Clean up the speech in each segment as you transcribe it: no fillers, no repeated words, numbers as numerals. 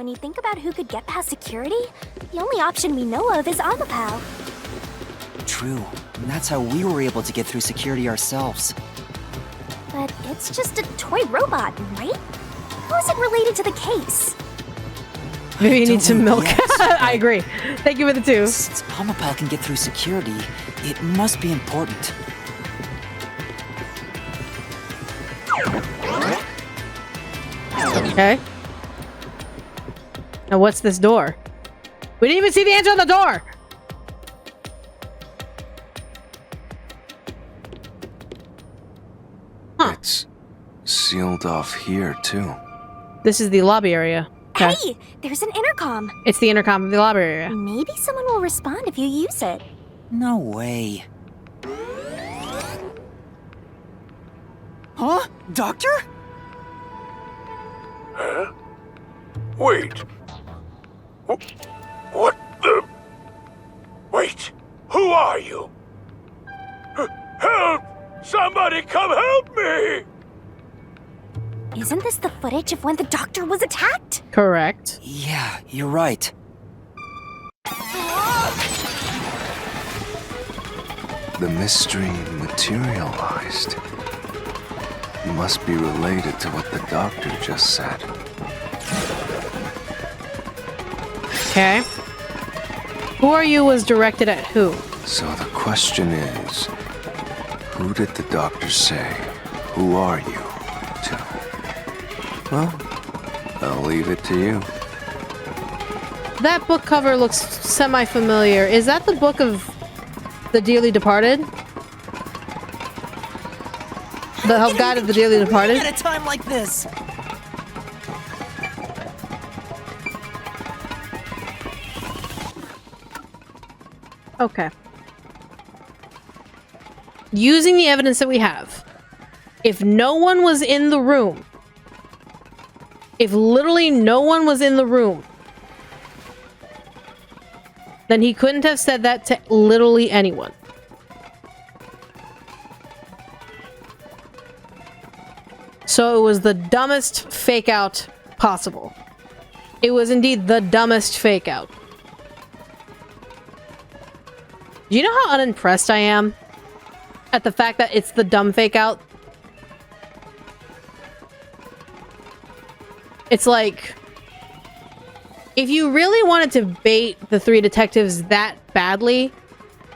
When you think about who could get past security, the only option we know of is Amapao. True. And that's how we were able to get through security ourselves. But it's just a toy robot, right? How is it related to the case? Maybe you need some milk. Yes, I agree. Thank you for the 2. Since Amapao can get through security, it must be important. Okay. Now what's this door? We didn't even see the answer on the door! Huh. It's sealed off here, too. This is the lobby area. Okay. Hey, there's an intercom. It's the intercom of the lobby area. Maybe someone will respond if you use it. No way. Huh? Doctor? Huh? Wait. What the? Wait. Who are you? Help! Somebody come help me! Isn't this the footage of when the doctor was attacked? Correct. Yeah, you're right. The mystery materialized. Must be related to what the doctor just said. Okay. Who are you was directed at who? So the question is, who did the doctor say, who are you to? Well, I'll leave it to you. That book cover looks semi-familiar. Is that the book of the Dearly Departed? The Help Guide of the Dearly Departed? At a time like this. Okay. Using the evidence that we have, if no one was in the room, if literally no one was in the room, then he couldn't have said that to literally anyone. So it was the dumbest fake out possible. It was indeed the dumbest fake out. Do you know how unimpressed I am at the fact that it's the dumb fake out? It's like, if you really wanted to bait the 3 detectives that badly,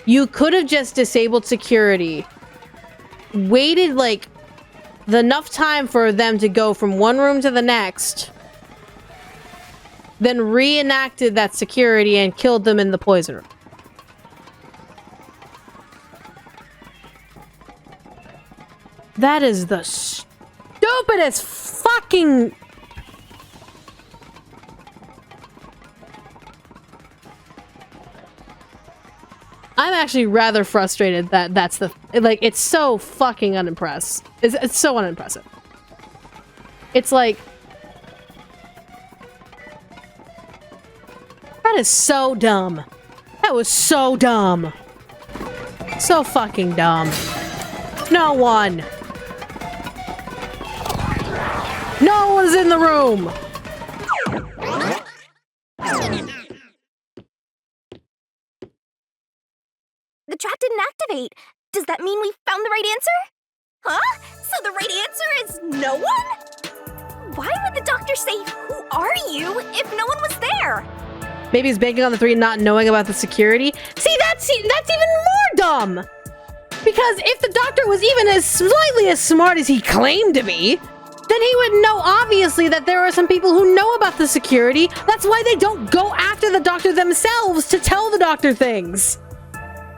you could have just disabled security, waited like enough time for them to go from one room to the next, then reenacted that security and killed them in the poison room. That is the stupidest fucking... I'm actually rather frustrated that that's the... Like, it's so fucking unimpressed. It's so unimpressive. It's like... That is so dumb. That was so dumb. So fucking dumb. No one. No one's in the room. The trap didn't activate. Does that mean we found the right answer? Huh? So the right answer is no one? Why would the doctor say, "Who are you?" if no one was there? Maybe he's banking on the 3 not knowing about the security. See, that's even more dumb. Because if the doctor was even as slightly as smart as he claimed to be, then he would know obviously that there are some people who know about the security. That's why they don't go after the doctor themselves to tell the doctor things.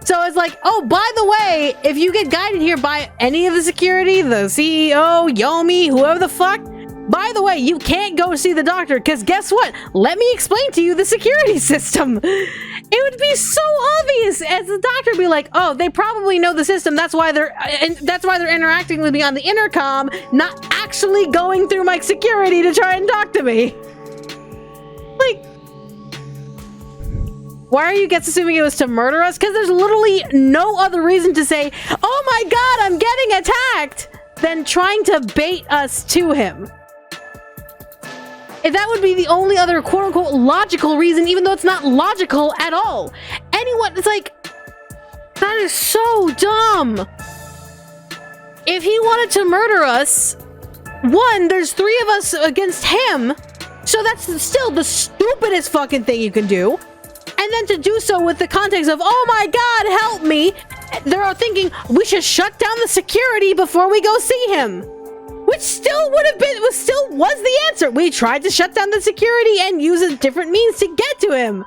So it's like, oh, by the way, if you get guided here by any of the security, the CEO, Yomi, whoever the fuck, by the way, you can't go see the doctor, because guess what? Let me explain to you the security system. It would be so obvious as the doctor be like, oh, they probably know the system. That's why they're interacting with me on the intercom, not actually going through my security to try and talk to me. Like, why are you guys assuming it was to murder us? Because there's literally no other reason to say, oh my god, I'm getting attacked, than trying to bait us to him. That would be the only other quote-unquote logical reason, even though it's not logical at all. Anyone, it's like, that is so dumb. If he wanted to murder us, one, there's 3 of us against him, so that's still the stupidest fucking thing you can do. And then to do so with the context of, oh my god, help me, they're thinking we should shut down the security before we go see him. Which still would have been, was the answer. We tried to shut down the security and use a different means to get to him.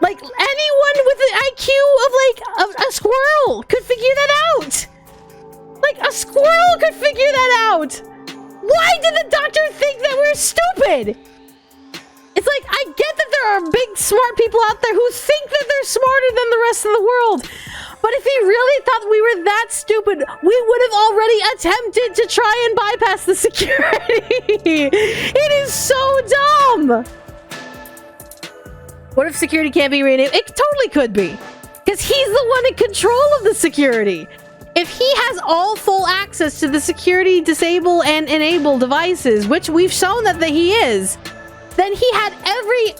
Like, anyone with an IQ of, like, a squirrel could figure that out. Like, a squirrel could figure that out. Why did the doctor think that we're stupid? It's like, I get that there are big, smart people out there who think that they're smarter than the rest of the world. But if he really thought we were that stupid, we would have already attempted to try and bypass the security. It is so dumb. What if security can't be renamed? It totally could be. Because he's the one in control of the security. If he has all full access to the security disable and enable devices, which we've shown that he is, then he had every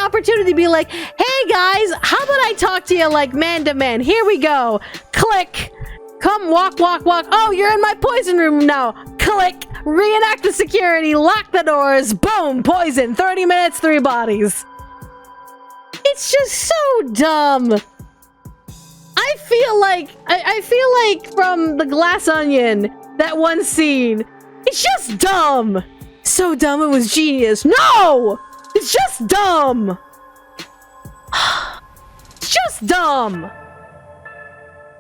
opportunity to be like, hey guys, how about I talk to you like man to man? Here we go. Click. Come walk. Oh, you're in my poison room now. Click. Reenact the security. Lock the doors. Boom. Poison. 30 minutes, 3 bodies. It's just so dumb. I feel like from The Glass Onion, that one scene, it's just dumb. So dumb it was genius. No! It's just dumb. It's just dumb.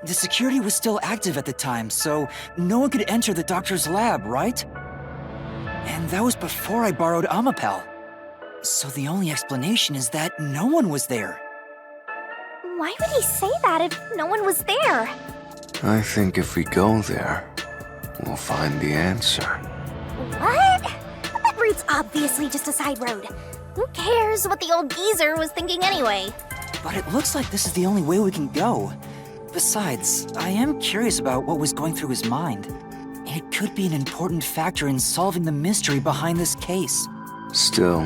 The security was still active at the time, so no one could enter the doctor's lab, right? And that was before I borrowed Amapel. So the only explanation is that no one was there. Why would he say that if no one was there? I think if we go there, we'll find the answer. What? That route's obviously just a side road. Who cares what the old geezer was thinking anyway? But it looks like this is the only way we can go. Besides, I am curious about what was going through his mind. It could be an important factor in solving the mystery behind this case. Still,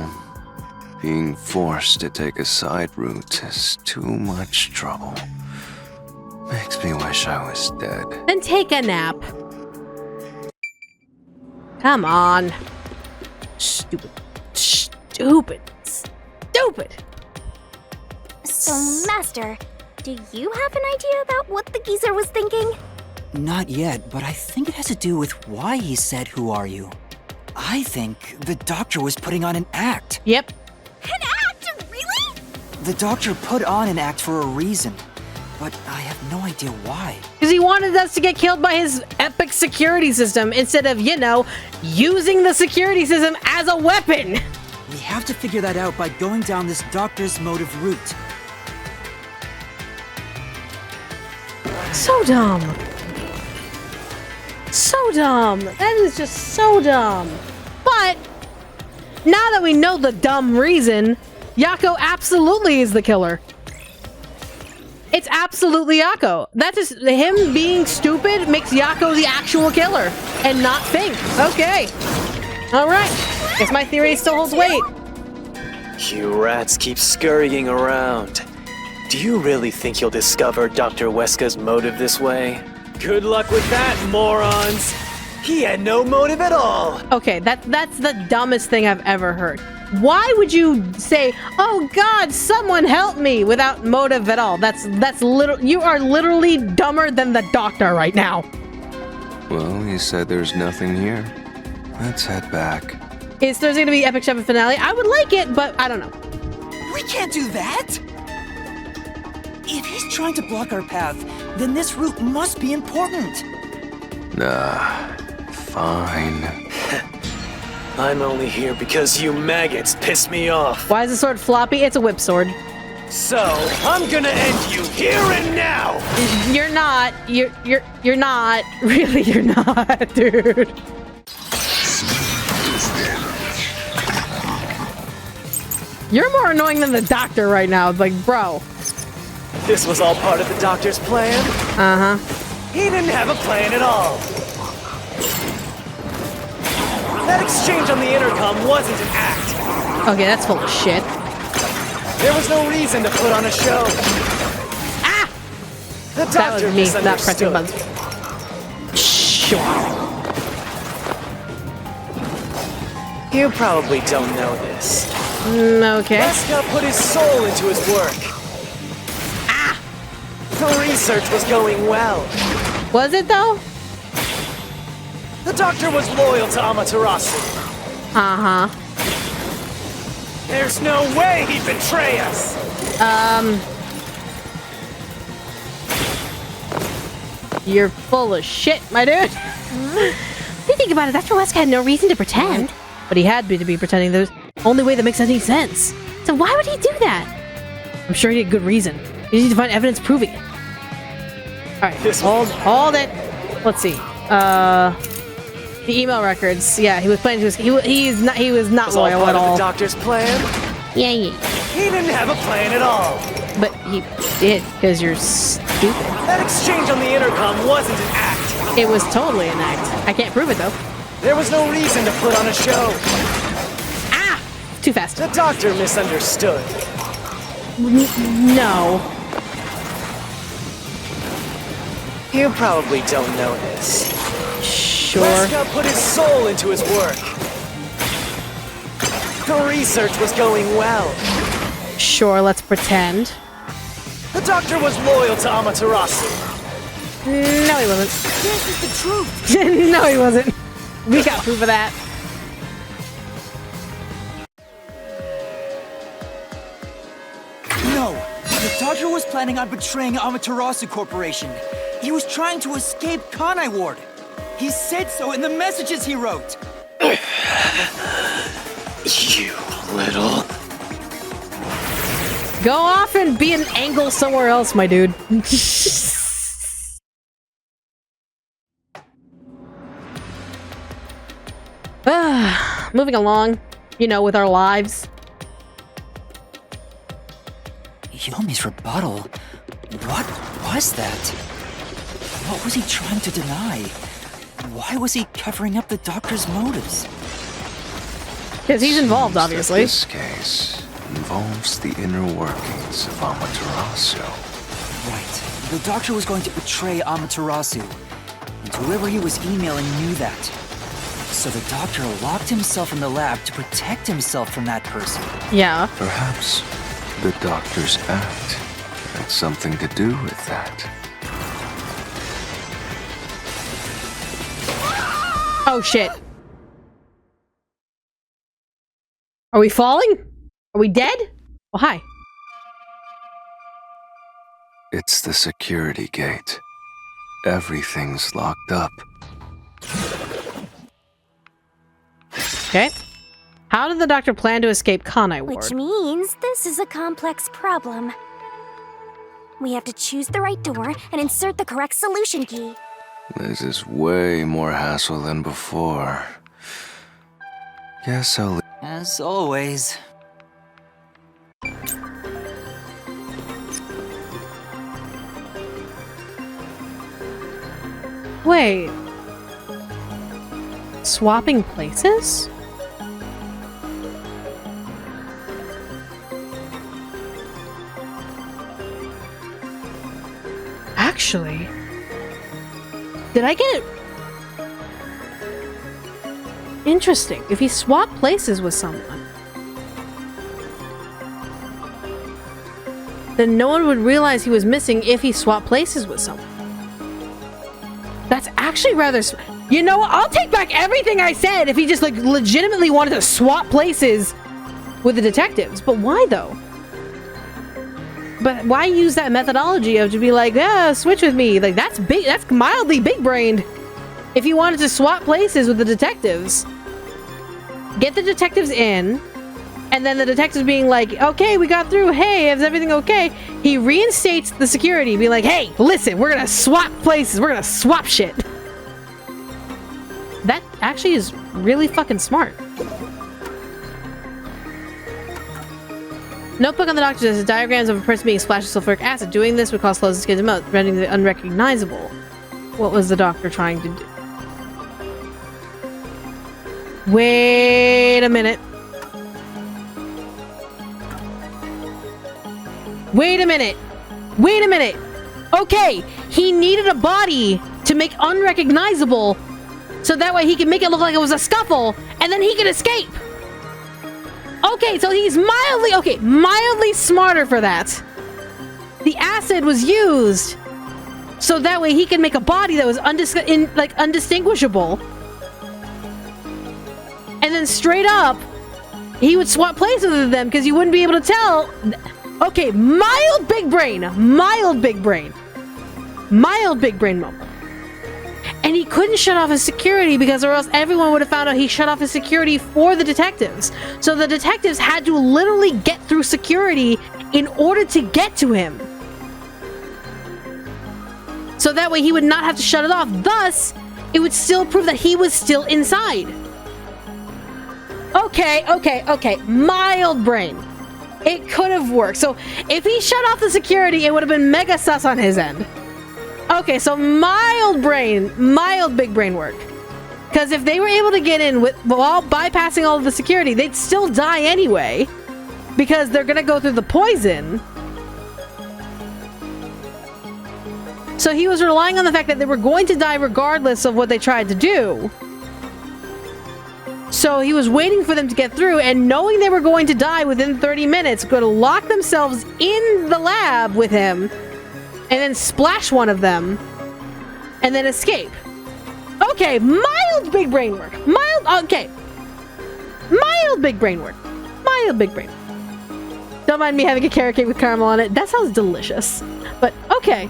being forced to take a side route is too much trouble. Makes me wish I was dead. Then take a nap. Come on. Stupid. So, Master, do you have an idea about what the geezer was thinking? Not yet, but I think it has to do with why he said, "Who are you?" I think the doctor was putting on an act. Yep. An act? Really? The doctor put on an act for a reason, but I have no idea why. Because he wanted us to get killed by his epic security system instead of, you know, using the security system as a weapon. We have to figure that out by going down this doctor's motive route. So dumb. So dumb. That is just so dumb. But now that we know the dumb reason, Yako absolutely is the killer. It's absolutely Yako. That just, him being stupid makes Yako the actual killer and not Fink. Okay. All right. Guess my theory still holds weight. You rats keep scurrying around. Do you really think you'll discover Dr. Weska's motive this way? Good luck with that, morons! He had no motive at all! Okay, that's the dumbest thing I've ever heard. Why would you say, "Oh God, someone help me," without motive at all? That's you are literally dumber than the doctor right now. Well, he said there's nothing here. Let's head back. Is Thursday gonna be Epic Chef finale? I would like it, but I don't know. We can't do that! If he's trying to block our path, then this route must be important. Nah, fine. I'm only here because you maggots piss me off. Why is the sword floppy? It's a whip sword. So, I'm gonna end you here and now! You're not. You're not. Really, you're not, dude. You're more annoying than the doctor right now. Like, bro. This was all part of the doctor's plan? Uh-huh. He didn't have a plan at all. That exchange on the intercom wasn't an act. Okay, that's full of shit. There was no reason to put on a show. Ah! The That was doctor me not pressing misunderstood. buttons. Sure. You probably don't know this. Okay. Weska put his soul into his work. Ah! The research was going well. Was it though? The doctor was loyal to Amaterasu. Uh-huh. There's no way he'd betray us. You're full of shit, my dude. If you think about it, Dr. Weska had no reason to pretend. But he had to be pretending. There's only way that makes any sense. So why would he do that? I'm sure he had good reason. You need to find evidence proving it. Alright, hold it. Let's see. The email records. Yeah, he was planning to he was not Was all loyal part at of all. the doctor's plan? Yeah. He didn't have a plan at all. But he did, because you're stupid. That exchange on the intercom wasn't an act. It was totally an act. I can't prove it though. There was no reason to put on a show. Ah! Too fast. The doctor misunderstood. No. You probably don't know this. Sure. Weska put his soul into his work. The research was going well. Sure, let's pretend. The doctor was loyal to Amaterasu. No, he wasn't. This is the truth. No, he wasn't. We got proof of that. No, the doctor was planning on betraying Amaterasu Corporation. He was trying to escape Kanai Ward. He said so in the messages he wrote. You little... Go off and be an angle somewhere else, my dude. Moving along, you know, with our lives. Yomi's rebuttal? What was that? What was he trying to deny? Why was he covering up the doctor's motives? Because he's involved, Seems that obviously. This case involves the inner workings of Amaterasu. Right. The doctor was going to betray Amaterasu, and whoever he was emailing knew that. So the doctor locked himself in the lab to protect himself from that person. Yeah. Perhaps the doctor's act had something to do with that. Oh, shit. Are we falling? Are we dead? Oh, hi. It's the security gate. Everything's locked up. Okay. How did the doctor plan to escape Kanai Ward? Which means this is a complex problem. We have to choose the right door and insert the correct solution key. This is way more hassle than before. Guess I'll... As always. Wait. Swapping places? Actually, did I get it? Interesting. If he swapped places with someone, then no one would realize he was missing if he swapped places with someone. That's actually rather... You know what? I'll take back everything I said if he just, like, legitimately wanted to swap places with the detectives. But why, though? But why use that methodology of to be like, yeah, switch with me? Like, that's big. That's mildly big-brained. If he wanted to swap places with the detectives, get the detectives in, and then the detectives being like, okay, we got through. Hey, is everything okay? He reinstates the security, being like, hey, listen, we're gonna swap places. We're gonna swap shit. That actually is really fucking smart. Notebook on the doctor says diagrams of a person being splashed with sulfuric acid. Doing this would cause clothes to skin them out, rendering it unrecognizable. What was the doctor trying to do? Wait a minute. Wait a minute. Wait a minute. Okay, he needed a body to make unrecognizable so that way he can make it look like it was a scuffle and then he can escape. Okay, so he's mildly smarter for that. The acid was used so that way he can make a body that was undistinguishable. And then straight up, he would swap places with them because you wouldn't be able to tell. Okay, mild big brain moment. And he couldn't shut off his security because or else everyone would have found out he shut off his security for the detectives. So the detectives had to literally get through security in order to get to him. So that way he would not have to shut it off. Thus, it would still prove that he was still inside. Okay. Mild brain. It could have worked. So if he shut off the security, it would have been mega sus on his end. Okay, so mild big brain work. Because if they were able to get in while bypassing all of the security, they'd still die anyway. Because they're gonna go through the poison. So he was relying on the fact that they were going to die regardless of what they tried to do. So he was waiting for them to get through, and knowing they were going to die within 30 minutes, going to lock themselves in the lab with him, and then splash one of them, and then escape. Okay, mild big brain work. Mild big brain work. Mild big brain. Don't mind me having a carrot cake with caramel on it. That sounds delicious. But, okay.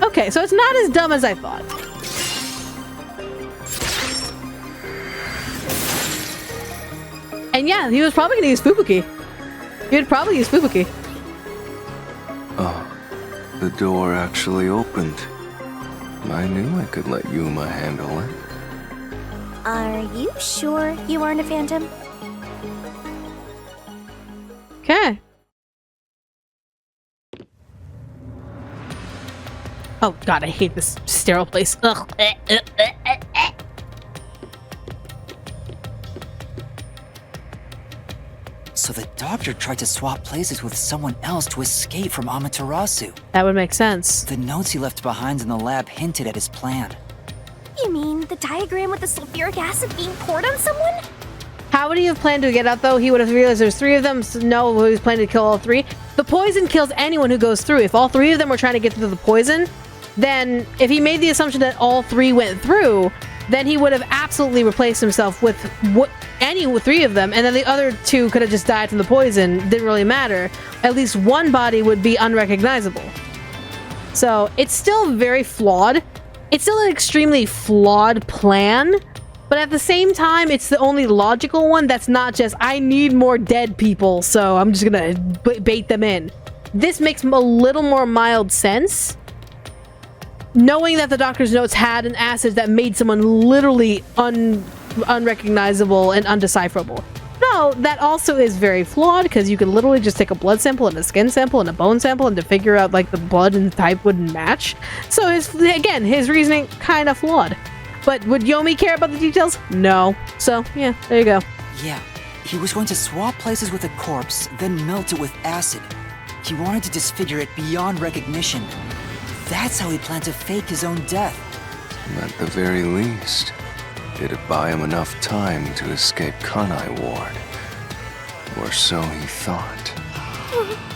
Okay, so it's not as dumb as I thought. And yeah, he was probably gonna use Fubuki. He would probably use Fubuki. Oh, the door actually opened. I knew I could let Yuma handle it. Are you sure you aren't a phantom? Okay. Oh god, I hate this sterile place. Ugh. So the doctor tried to swap places with someone else to escape from Amaterasu. That would make sense. The notes he left behind in the lab hinted at his plan. You mean the diagram with the sulfuric acid being poured on someone? How would he have planned to get out though? He would have realized there's 3 of them. So no, he was planning to kill all 3. The poison kills anyone who goes through. If all 3 of them were trying to get through the poison, then if he made the assumption that all 3 went through, then he would have absolutely replaced himself with any 3 of them, and then the other 2 could have just died from the poison. Didn't really matter. At least one body would be unrecognizable. So it's still very flawed. It's still an extremely flawed plan, but at the same time, it's the only logical one that's not just, I need more dead people, so I'm just gonna bait them in. This makes a little more mild sense. Knowing that the doctor's notes had an acid that made someone literally unrecognizable and undecipherable. No, that also is very flawed because you could literally just take a blood sample and a skin sample and a bone sample and to figure out like the blood and type wouldn't match. So his reasoning kind of flawed. But would Yomi care about the details? No. So yeah, there you go. Yeah, he was going to swap places with a corpse, then melt it with acid. He wanted to disfigure it beyond recognition. That's how he planned to fake his own death. At the very least, it'd buy him enough time to escape Kanai Ward. Or so he thought.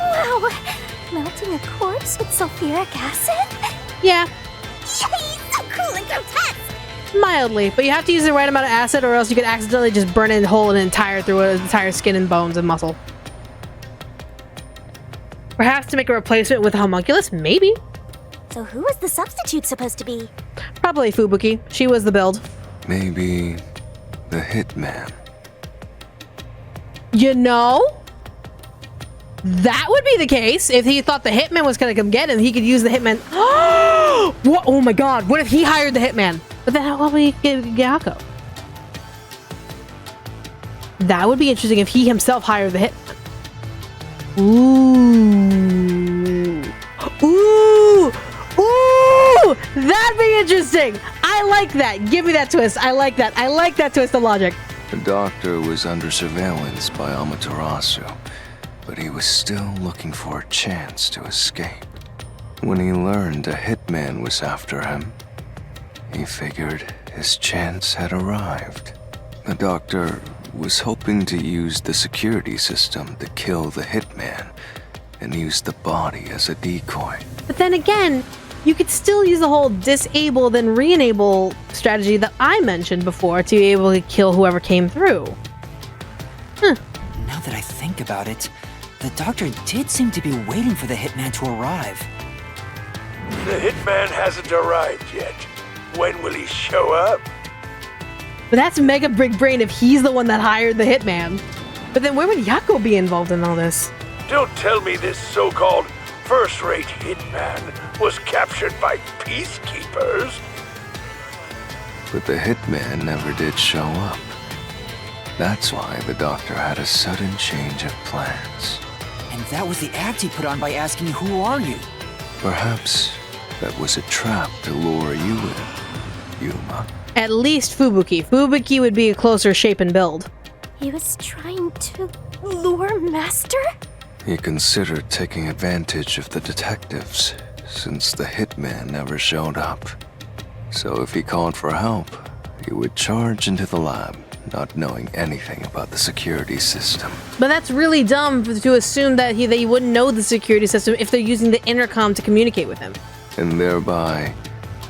Wow! Melting a corpse with sulfuric acid? Yeah, Yay! So cool and grotesque! mildly, but you have to use the right amount of acid or else you could accidentally just burn a hole through an entire skin and bones and muscle. Perhaps to make a replacement with a homunculus? Maybe. So who was the substitute supposed to be? Probably Fubuki. She was the build. Maybe the hitman. You know? That would be the case. If he thought the hitman was gonna come get him, he could use the hitman. What? Oh my god, what if he hired the hitman? But then how would he get Gyako? That would be interesting if he himself hired the hitman. Ooh! That'd be interesting! I like that. Give me that twist. I like that. I like that twist of logic. The doctor was under surveillance by Amaterasu, but he was still looking for a chance to escape. When he learned a hitman was after him, he figured his chance had arrived. The doctor was hoping to use the security system to kill the hitman and use the body as a decoy. But then again, you could still use the whole disable then re-enable strategy that I mentioned before to be able to kill whoever came through. Now that I think about it, the doctor did seem to be waiting for the hitman to arrive. The hitman hasn't arrived yet. When will he show up? But that's mega big brain if he's the one that hired the hitman. But then where would Yako be involved in all this? Don't tell me this so-called first-rate hitman was captured by peacekeepers. But the hitman never did show up. That's why the doctor had a sudden change of plans. And that was the act he put on by asking, "Who are you?" Perhaps that was a trap to lure you in, Yuma. At least Fubuki. Fubuki would be a closer shape and build. He was trying to lure Master? He considered taking advantage of the detectives, since the hitman never showed up. So if he called for help, he would charge into the lab, not knowing anything about the security system. But that's really dumb to assume that they wouldn't know the security system if they're using the intercom to communicate with him. And thereby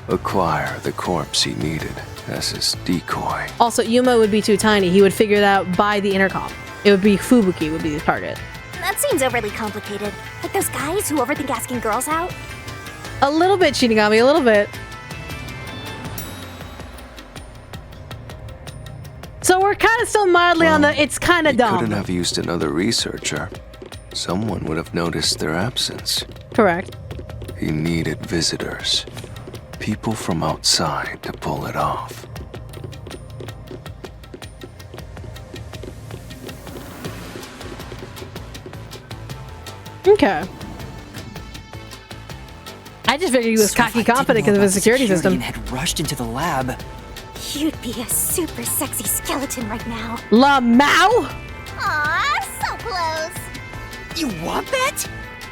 acquire the corpse he needed as his decoy. Also, Yuma would be too tiny. He would figure it out by the intercom. It would be Fubuki would be the target. That seems overly complicated. Like those guys who overthink asking girls out. A little bit, Shinigami, a little bit. So we're kind of still mildly on the it's kind of dumb. Couldn't have used another researcher. Someone would have noticed their absence. Correct. He needed visitors. People from outside to pull it off. Okay. I just figured he was So cocky if I confident didn't because know of his about the security system. and had rushed into the lab. You'd be a super sexy skeleton right now. La Mao? Aw, so close. You want that?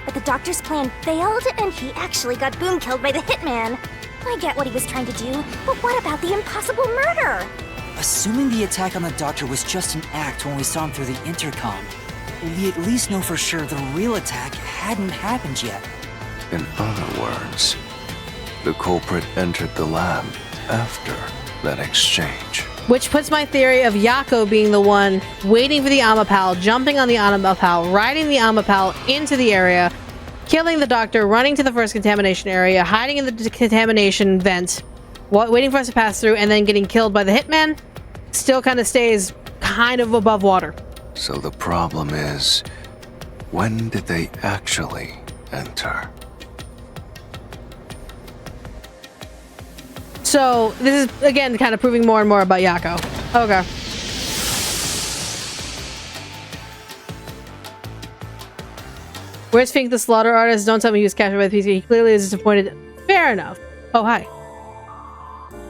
But the doctor's plan failed, and he actually got boom killed by the hitman. I get what he was trying to do, but what about the impossible murder? Assuming the attack on the doctor was just an act when we saw him through the intercom, we at least know for sure the real attack hadn't happened yet. In other words, the culprit entered the lab after that exchange. Which puts my theory of Yako being the one waiting for the Amapal, jumping on the Amapal, riding the Amapal into the area, killing the doctor, running to the first contamination area, hiding in the contamination vent, waiting for us to pass through, and then getting killed by the hitman. Still kind of stays kind of above water. So the problem is, when did they actually enter? So this is again kind of proving more and more about Yako. Okay. Where's Fink the slaughter artist? Don't tell me he was captured by the PC. He clearly is disappointed. Fair enough. Oh, hi.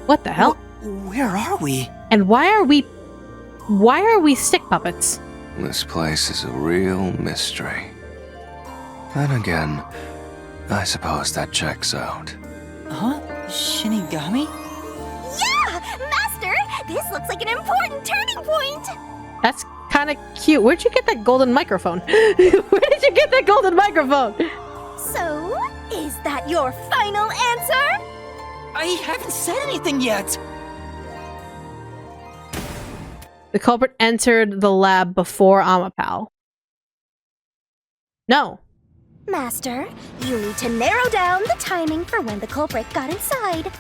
What the hell? Where are we? And why are we stick puppets? This place is a real mystery. Then again, I suppose that checks out. Huh? Shinigami? Yeah! Master! This looks like an important turning point! That's kind of cute. Where'd you get that golden microphone? Where did you get that golden microphone? So, is that your final answer? I haven't said anything yet! The culprit entered the lab before Amapal. No. Master, you need to narrow down the timing for when the culprit got inside.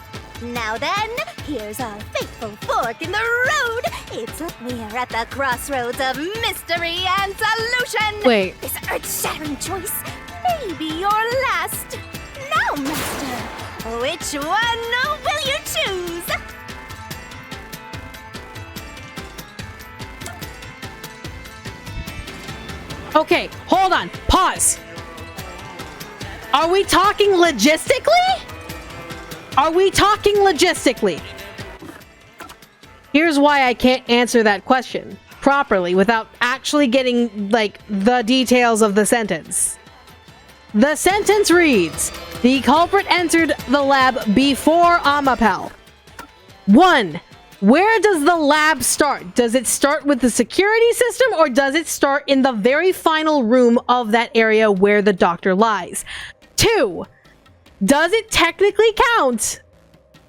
Now then, here's our fateful fork in the road. We're at the crossroads of mystery and solution. Wait. This earth-shattering choice may be your last. Now, Master, which one will you choose? Okay, hold on. Pause. Are we talking logistically? Are we talking logistically? Here's why I can't answer that question properly without actually getting, like, the details of the sentence. The sentence reads, the culprit entered the lab before Amapel. 1. Where does the lab start? Does it start with the security system or does it start in the very final room of that area where the doctor lies? 2. Does it technically count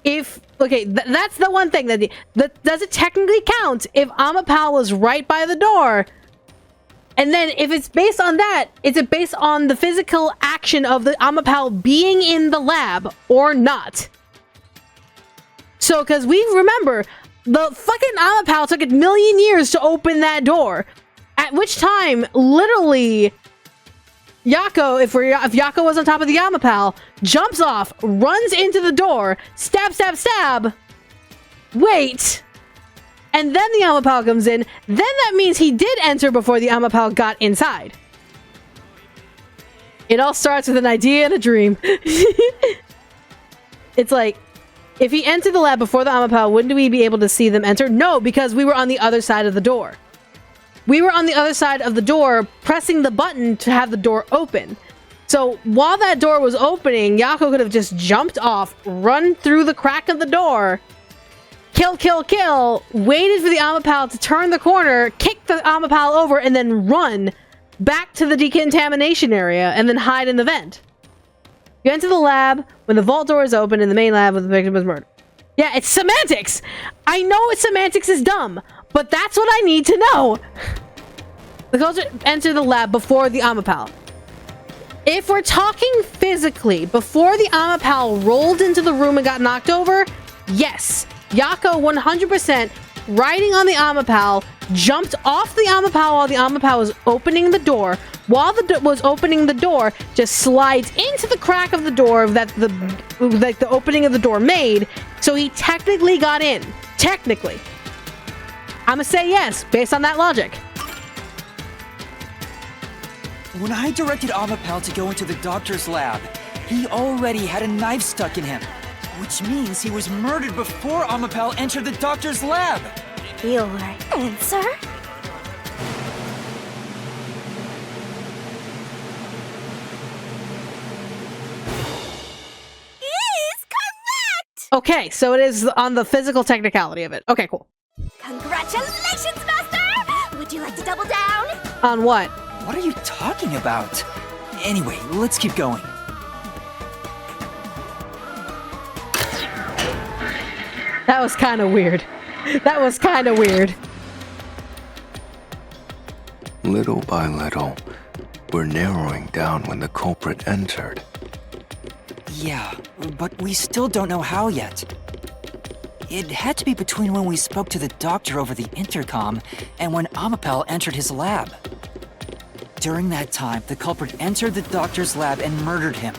if... Okay, that's the one thing. Does it technically count if Amapel was right by the door? And then if it's based on that, is it based on the physical action of the Amapel being in the lab or not? So, because we remember, the fucking Amapel took a million years to open that door. At which time, literally, Yako, if Yako was on top of the Amapel, jumps off, runs into the door, stab, stab, stab, wait, and then the Amapel comes in, then that means he did enter before the Amapel got inside. It all starts with an idea and a dream. It's like, if he entered the lab before the Amapel, wouldn't we be able to see them enter? No, because we were on the other side of the door. We were on the other side of the door, pressing the button to have the door open. So while that door was opening, Yako could have just jumped off, run through the crack of the door, kill, kill, kill, waited for the Amapel to turn the corner, kick the Amapel over, and then run back to the decontamination area, and then hide in the vent. You enter the lab when the vault door is open in the main lab when the victim was murdered. Yeah, it's semantics! I know semantics is dumb, but that's what I need to know! The culprit entered the lab before the Amapel. If we're talking physically, before the Amapel rolled into the room and got knocked over, yes, Yako 100% riding on the Amapel, jumped off the Amapel while the Amapel was opening the door. While was opening the door, just slides into the crack of the door that the opening of the door made, so he technically got in. Technically. I'ma say yes, based on that logic. When I directed Amapel to go into the doctor's lab, he already had a knife stuck in him, which means he was murdered before Amapel entered the doctor's lab. Your answer? Is correct! Okay, so it is on the physical technicality of it. Okay, cool. Congratulations, Master! Would you like to double down? On what? What are you talking about? Anyway, let's keep going. That was kind of weird. That was kind of weird. Little by little, we're narrowing down when the culprit entered. Yeah, but we still don't know how yet. It had to be between when we spoke to the doctor over the intercom and when Amapel entered his lab. During that time, the culprit entered the doctor's lab and murdered him.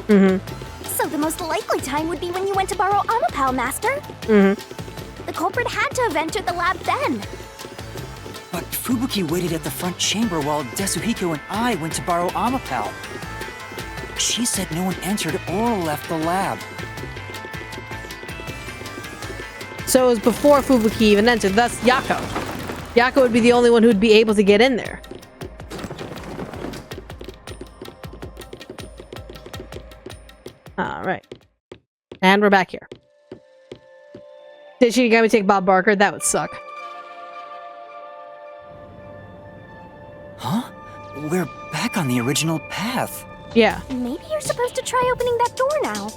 Mm-hmm. So the most likely time would be when you went to borrow Amapel, Master. Mm-hmm. The culprit had to have entered the lab then. But Fubuki waited at the front chamber while Desuhiko and I went to borrow Amapel. She said no one entered or left the lab. So it was before Fubuki even entered, thus Yako. Yako would be the only one who'd be able to get in there. Alright. And we're back here. Did she get me take Bob Barker? That would suck. Huh? We're back on the original path. Yeah. Maybe you're supposed to try opening that door now.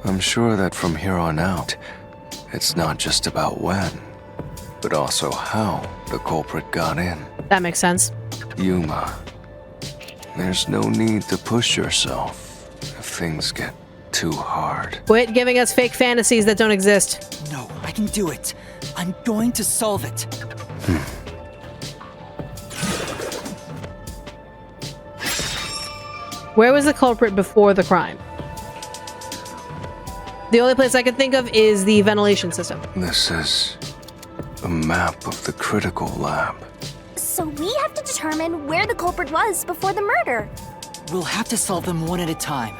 I'm sure that from here on out, it's not just about when, but also how the culprit got in. That makes sense. Yuma, there's no need to push yourself if things get too hard. Quit giving us fake fantasies that don't exist. No, I can do it. I'm going to solve it. Where was the culprit before the crime? The only place I can think of is the ventilation system. This is a map of the critical lab. So we have to determine where the culprit was before the murder. We'll have to solve them one at a time.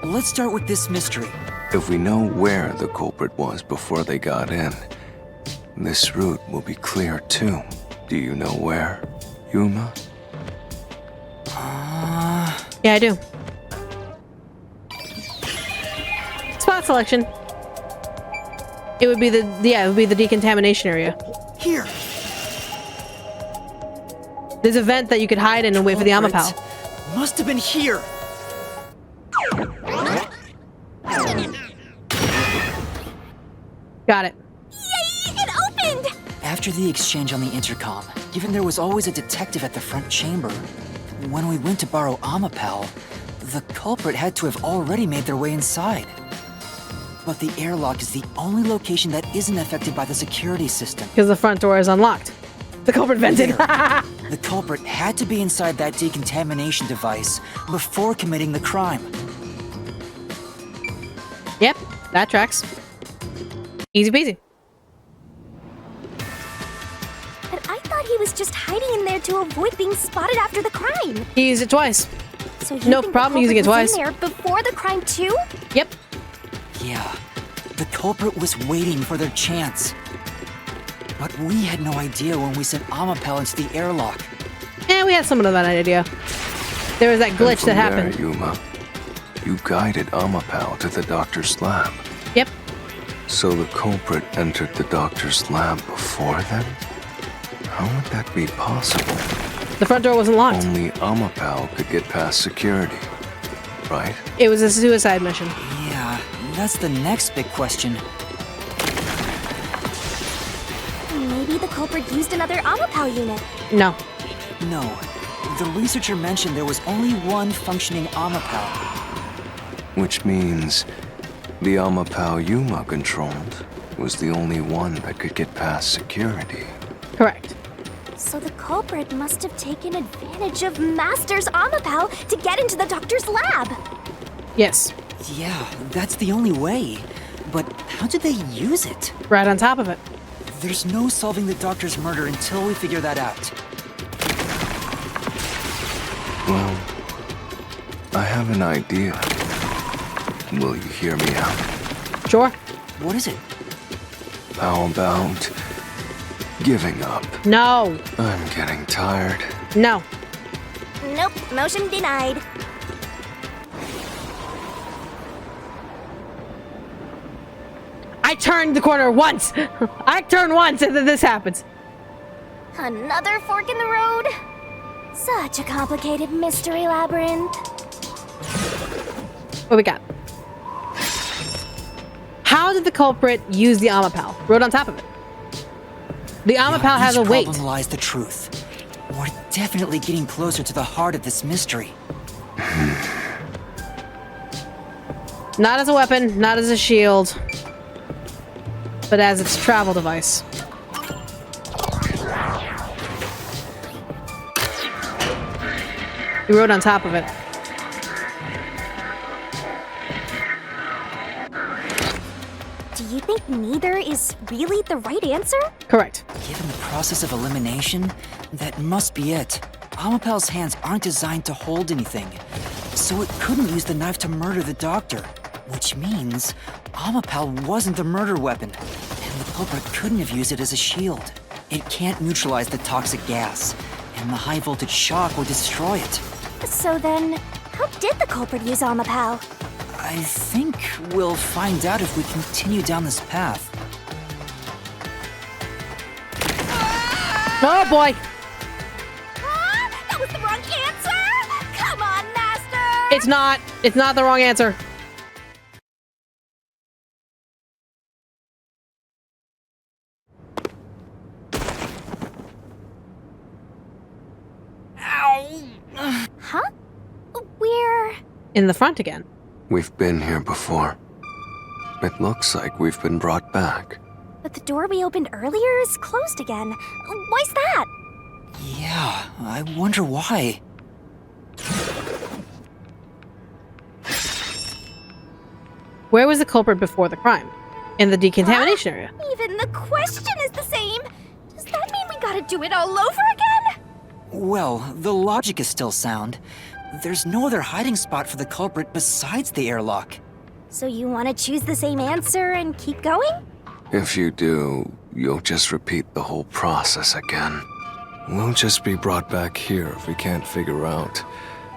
Let's start with this mystery. If we know where the culprit was before they got in, this route will be clear too. Do you know where, Yuma? Yeah, I do. Spot selection. It would be the decontamination area. Here. There's a vent that you could hide in and wait for the Amapal. Must have been here. Got it. Yay! It opened! After the exchange on the intercom, given there was always a detective at the front chamber, when we went to borrow Amapal, the culprit had to have already made their way inside. But the airlock is the only location that isn't affected by the security system. Because the front door is unlocked. The culprit vented. The culprit had to be inside that decontamination device before committing the crime. Yep, that tracks. Easy peasy. But I thought he was just hiding in there to avoid being spotted after the crime. He used it twice. So you No think problem the using it culprit was twice. in there before the crime too? Yep. Yeah, the culprit was waiting for their chance. But we had no idea when we sent Amapal into the airlock. Yeah, we had somewhat of that idea. There was that glitch that happened. There, Yuma, you guided Amapal to the doctor's lab. Yep. So the culprit entered the doctor's lab before then? How would that be possible? The front door wasn't locked. Only Amapal could get past security, right? It was a suicide mission. Yeah, that's the next big question. Maybe the culprit used another Amapal unit. No. No, the researcher mentioned there was only one functioning Amapal. Which means the Amapal Yuma controlled was the only one that could get past security. Correct. So the culprit must have taken advantage of Master's Amapal to get into the doctor's lab. Yes. Yeah, that's the only way. But how did they use it? Right on top of it. There's no solving the doctor's murder until we figure that out. Well, I have an idea. Will you hear me out? Sure. What is it? How about giving up? No. I'm getting tired. No. Nope, motion denied. I turned the corner once. I turned once and then this happens. Another fork in the road? Such a complicated mystery labyrinth. What we got? How did the culprit use the Amapal? Wrote on top of it. The Amapal has a weight. Each problem lies the truth. We're definitely getting closer to the heart of this mystery. Not as a weapon, not as a shield, but as its travel device. He wrote on top of it. Do you think neither is really the right answer? Correct. Given the process of elimination, that must be it. Amapal's hands aren't designed to hold anything, so it couldn't use the knife to murder the doctor. Which means Amapal wasn't the murder weapon, and the culprit couldn't have used it as a shield. It can't neutralize the toxic gas, and the high voltage shock would destroy it. So then, how did the culprit use Amapal? I think we'll find out if we continue down this path. Oh boy! That was the wrong answer! Come on, Master! It's not. It's not the wrong answer. Huh? We're... In the front again. We've been here before. It looks like we've been brought back. But the door we opened earlier is closed again. Why's that? Yeah, I wonder why. Where was the culprit before the crime? In the decontamination area. Even the question is the same. Does that mean we gotta do it all over again? Well, the logic is still sound. There's no other hiding spot for the culprit besides the airlock. So you want to choose the same answer and keep going? If you do, you'll just repeat the whole process again. We'll just be brought back here if we can't figure out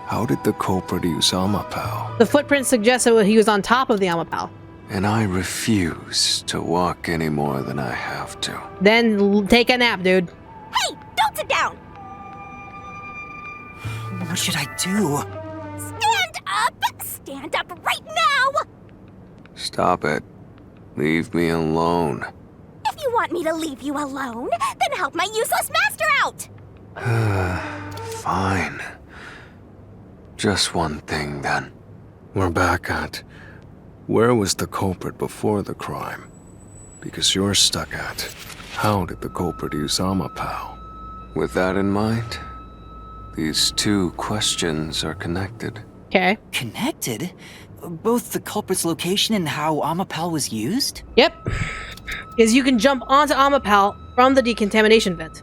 how did the culprit use Amapal. The footprint suggests that he was on top of the Amapal. And I refuse to walk any more than I have to. Then take a nap, dude. Hey, don't sit down! What should I do? Stand up! Stand up right now! Stop it. Leave me alone. If you want me to leave you alone, then help my useless master out! Fine. Just one thing, then. We're back at... where was the culprit before the crime? Because you're stuck at... how did the culprit use Amapal? With that in mind, these two questions are connected. Okay. Connected? Both the culprit's location and how Amapal was used? Yep. Is you can jump onto Amapal from the decontamination vent.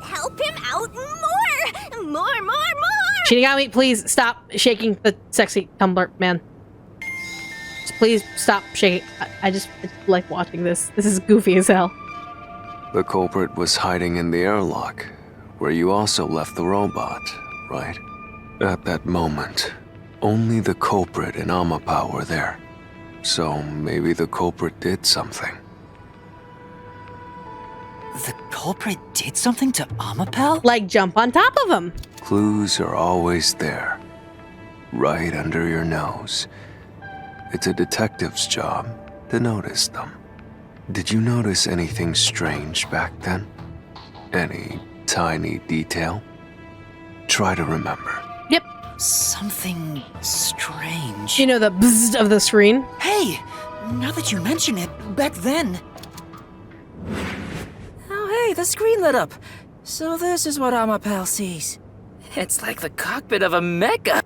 Help him out more! More! Shinigami, please stop shaking the sexy Tumblr, man. Just please stop shaking. I just like watching this. This is goofy as hell. The culprit was hiding in the airlock, where you also left the robot, right? At that moment, only the culprit and Amapal were there. So maybe the culprit did something. The culprit did something to Amapal? Like jump on top of him. Clues are always there, right under your nose. It's a detective's job to notice them. Did you notice anything strange back then? Any tiny detail? Try to remember. Yep. Something strange. You know the bzzz of the screen? Hey! Now that you mention it, back then... Oh hey, the screen lit up. So this is what Amapal sees. It's like the cockpit of a mecha.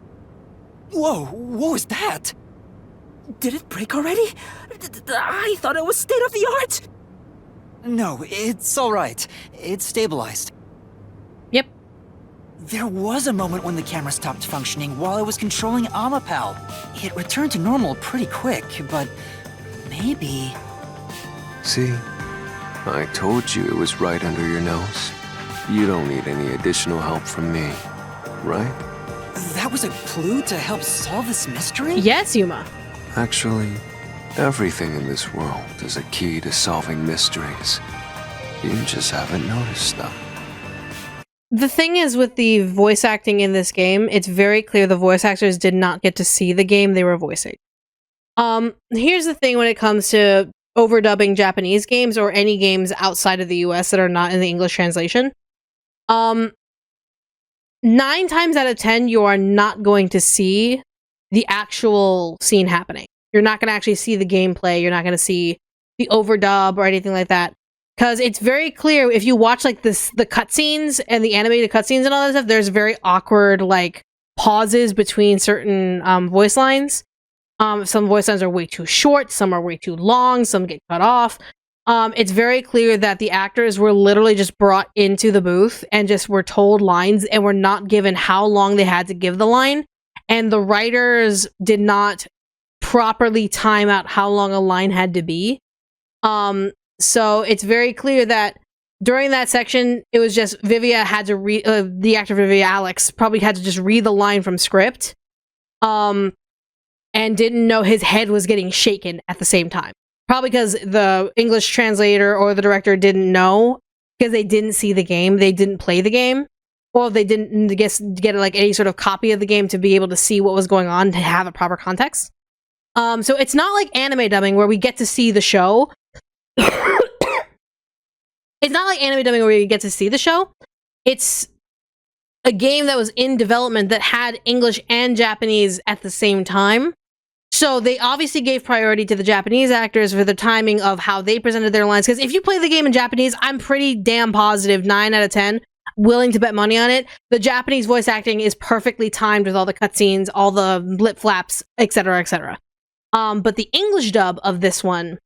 Whoa, what was that? Did it break already? I thought it was state of the art. No, it's alright. It's stabilized. Yep. There was a moment when the camera stopped functioning while I was controlling Amapal. It returned to normal pretty quick, but maybe... See? I told you it was right under your nose. You don't need any additional help from me, right? That was a clue to help solve this mystery? Yes, Yuma. Actually, everything in this world is a key to solving mysteries. You just haven't noticed them. The thing is with the voice acting in this game, it's very clear the voice actors did not get to see the game they were voicing. Here's the thing when it comes to overdubbing Japanese games or any games outside of the US that are not in the English translation. 9 times out of 10, you are not going to see the actual scene happening. You're not going to actually see the gameplay. You're not going to see the overdub or anything like that. Because it's very clear if you watch like the cutscenes and the animated cutscenes and all that stuff, there's very awkward like pauses between certain voice lines. Some voice lines are way too short, some are way too long, some get cut off. It's very clear that the actors were literally just brought into the booth and just were told lines and were not given how long they had to give the line. And the writers did not properly time out how long a line had to be. So it's very clear that during that section, it was just Vivia had to read, the actor Vivia Alex probably had to just read the line from script. And didn't know his head was getting shaken at the same time. Probably because the English translator or the director didn't know, because they didn't see the game, they didn't play the game, or they didn't get like any sort of copy of the game to be able to see what was going on to have a proper context. So it's not like anime dubbing where we get to see the show. It's not like anime dubbing where you get to see the show. It's a game that was in development that had English and Japanese at the same time. So they obviously gave priority to the Japanese actors for the timing of how they presented their lines. Because if you play the game in Japanese, I'm pretty damn positive, 9 out of 10, willing to bet money on it, the Japanese voice acting is perfectly timed with all the cutscenes, all the lip flaps, etc., etc. But the English dub of this one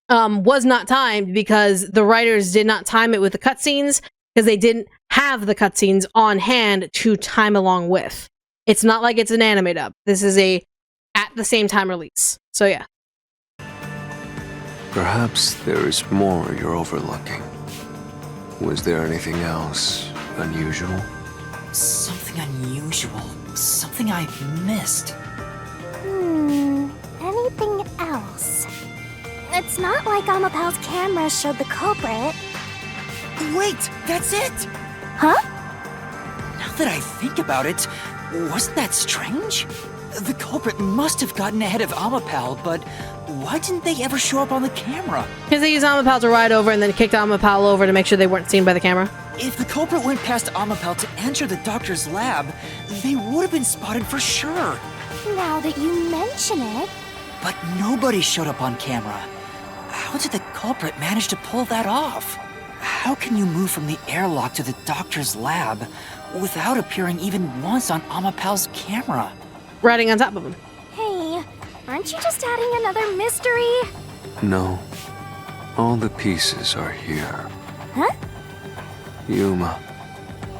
was not timed because the writers did not time it with the cutscenes because they didn't have the cutscenes on hand to time along with. It's not like it's an anime dub. This is a at the same time release. So yeah. Perhaps there is more you're overlooking. Was there anything else unusual? Something unusual. Something I missed. Anything else? It's not like Amapal's camera showed the culprit. Wait, that's it! Huh? Now that I think about it, wasn't that strange? The culprit must have gotten ahead of Amapal, but why didn't they ever show up on the camera? Because they used Amapal to ride over and then kicked Amapal over to make sure they weren't seen by the camera. If the culprit went past Amapal to enter the doctor's lab, they would have been spotted for sure. Now that you mention it, But nobody showed up on camera. How did the culprit manage to pull that off? How can you move from the airlock to the doctor's lab without appearing even once on Amapal's camera? Riding on top of him. hey, aren't you just adding another mystery? No. All the pieces are here. Huh? Yuma,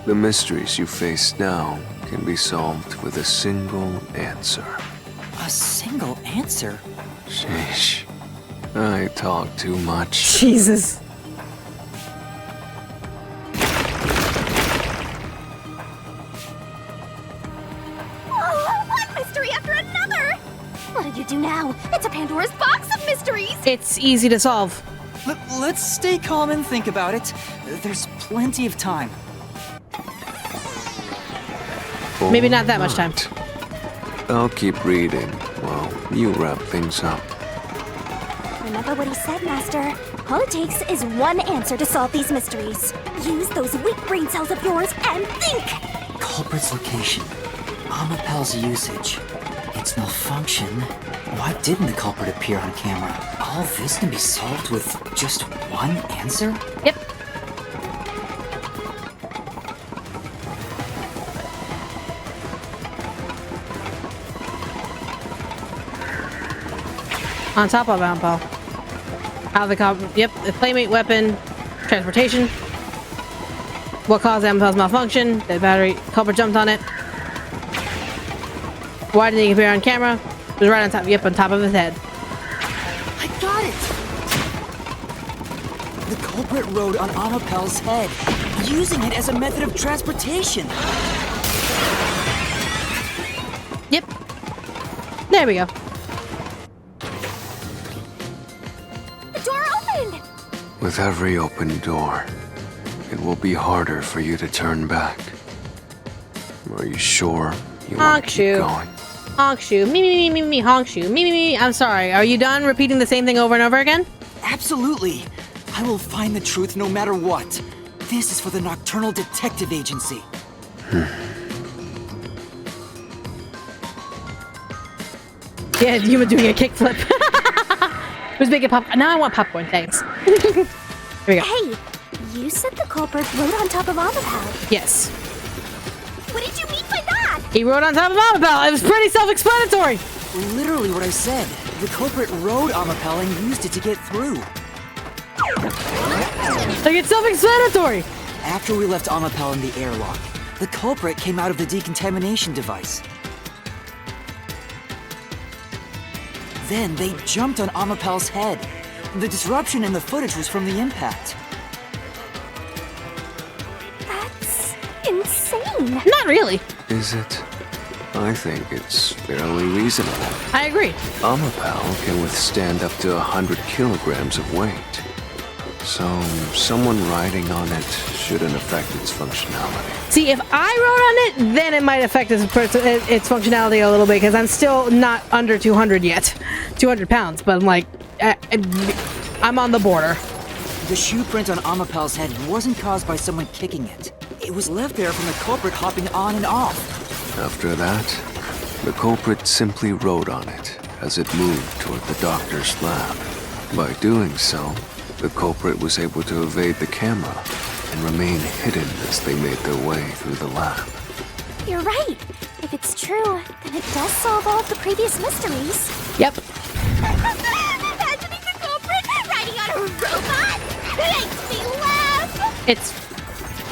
the mysteries you face now can be solved with a single answer. A single answer? Sheesh. I talk too much. Jesus. Oh, one mystery after another! What did you do now? It's a Pandora's box of mysteries! It's easy to solve. Let's stay calm and think about it. There's plenty of time. Maybe not that much time. Alright. I'll keep reading while you wrap things up. Remember what he said, Master. All it takes is one answer to solve these mysteries. Use those weak brain cells of yours and think! Culprit's location. Amapal's usage. Its malfunction. Why didn't the culprit appear on camera? All this can be solved with just one answer? Yep. On top of Amapal. How the yep, the playmate weapon, transportation. What caused Amapal's malfunction? The battery culprit jumped on it. Why didn't he appear on camera? It was right on top, yep, on top of his head. I got it! The culprit rode on Amapal's head, using it as a method of transportation. Yep. There we go. The door opened! With every open door, it will be harder for you to turn back. Are you sure you want to keep going? Honk shoe. Me, honk shoe. Me. I'm sorry. Are you done repeating the same thing over and over again? Absolutely. I will find the truth no matter what. This is for the Nocturnal Detective Agency. Yeah, you were doing a kickflip. Who's making popcorn? Now I want popcorn, thanks. Here we go. Hey, you said the culprit rode on top of Amapal. Yes. What did you mean by that? He rode on top of Amapal. It was pretty self-explanatory. Literally what I said. The culprit rode Amapal and used it to get through. Like, it's self-explanatory. After we left Amapal in the airlock, the culprit came out of the decontamination device. Then they jumped on Amapal's head. The disruption in the footage was from the impact. That's insane. Not really. Is it? I think it's fairly reasonable. I agree. Amapal can withstand up to 100 kilograms of weight. So, someone riding on it shouldn't affect its functionality. See, if I rode on it, then it might affect its functionality a little bit, because I'm still not under 200 yet. 200 pounds, but I'm like, I'm on the border. The shoe print on Amapal's head wasn't caused by someone kicking it. It was left there from the culprit hopping on and off. After that, the culprit simply rode on it as it moved toward the doctor's lab. By doing so, the culprit was able to evade the camera and remain hidden as they made their way through the lab. You're right. If it's true, then it does solve all of the previous mysteries. Yep. Imagining the culprit riding on a robot makes me laugh. It's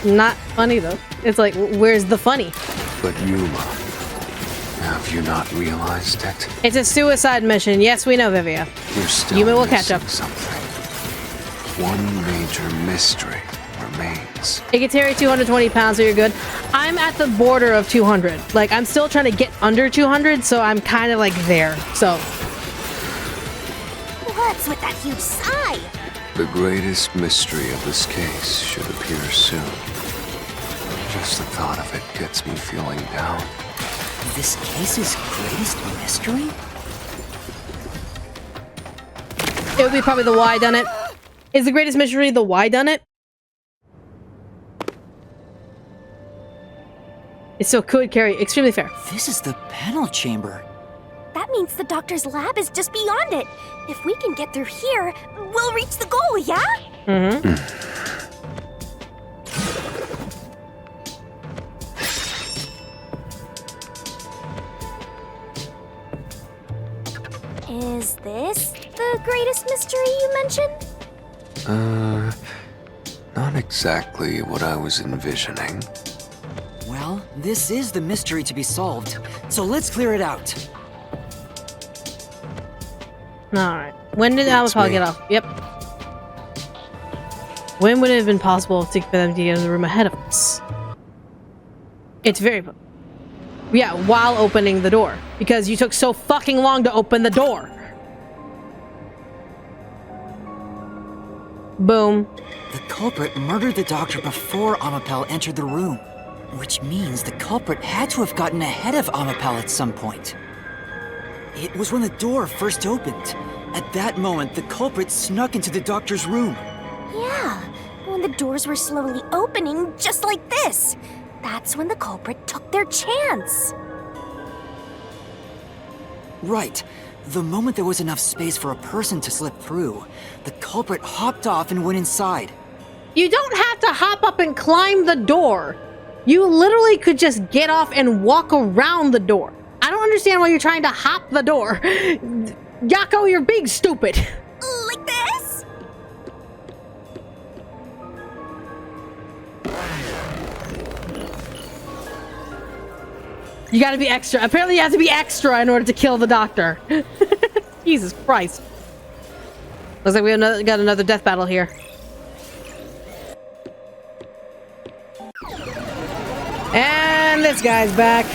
not funny, though. It's like, where's the funny? But Yuma, Have you not realized it? It's a suicide mission. Yes, we know, Vivia. You're still Yuma will catch missing up. something. One major mystery remains. It can carry 220 pounds, so you're good. I'm at the border of 200. Like, I'm still trying to get under 200, so I'm kind of like there. So. What's with that huge sigh? The greatest mystery of this case should appear soon. Just the thought of it gets me feeling down. This case's greatest mystery? It would be probably the why done it. Is the greatest mystery the why done it? It still could carry. Extremely fair. This is the panel chamber. That means the doctor's lab is just beyond it. If we can get through here, we'll reach the goal, yeah? Mm-hmm. Is this the greatest mystery you mentioned? Not exactly what I was envisioning. Well, this is the mystery to be solved, so let's clear it out. Alright. When did It's Alapal me. get off? Yep. When would it have been possible for them to get in the room ahead of us? It's very... Yeah, while opening the door. Because you took so fucking long to open the door. Boom. The culprit murdered the doctor before Amapel entered the room, which means the culprit had to have gotten ahead of Amapel at some point. It was when the door first opened. At that moment, the culprit snuck into the doctor's room. Yeah, when the doors were slowly opening, just like this. That's when the culprit took their chance. Right. The moment there was enough space for a person to slip through, the culprit hopped off and went inside. You don't have to hop up and climb the door. You literally could just get off and walk around the door. I don't understand why you're trying to hop the door. Yako, you're being stupid. Like this? You gotta be extra. Apparently you have to be extra in order to kill the doctor. Jesus Christ. Looks like we got another death battle here. And this guy's back.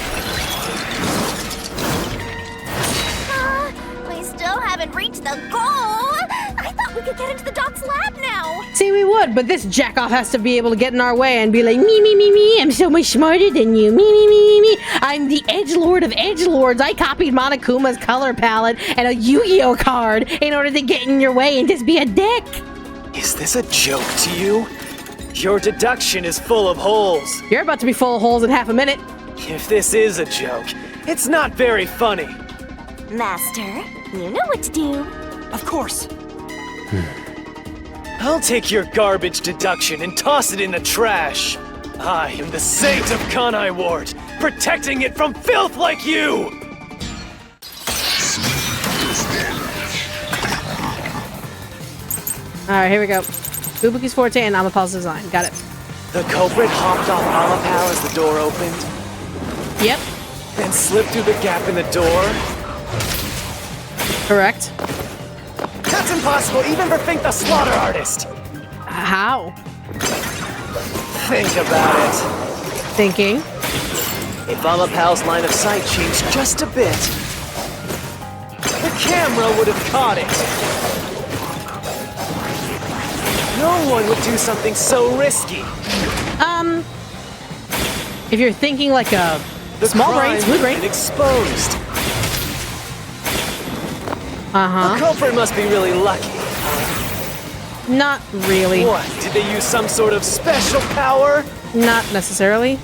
We still haven't reached the goal. I thought we could get into the doc's lab now. See, we would, but this jackoff has to be able to get in our way and be like, me, I'm so much smarter than you, me. I'm the edgelord of edgelords. I copied Monokuma's color palette and a Yu-Gi-Oh card in order to get in your way and just be a dick. Is this a joke to you? Your deduction is full of holes. You're about to be full of holes in half a minute. If this is a joke, it's not very funny. Master, you know what to do. Of course. I'll take your garbage deduction and toss it in the trash. I am the Saint of Kanai Ward, protecting it from filth like you! Alright, here we go. Fubuki's forte and Amapal's design. Got it. The culprit hopped off Amapal as the door opened, Yep. then slipped through the gap in the door. Correct. That's impossible even for Fink the Slaughter Artist! How? Think about it. Thinking. If Amapal's line of sight changed just a bit, the camera would have caught it. No one would do something so risky. If you're thinking like a The small crime brain, smooth would brain. have been exposed. The Uh-huh. culprit must be really lucky. Not really. What? Did they use some sort of special power? Not necessarily.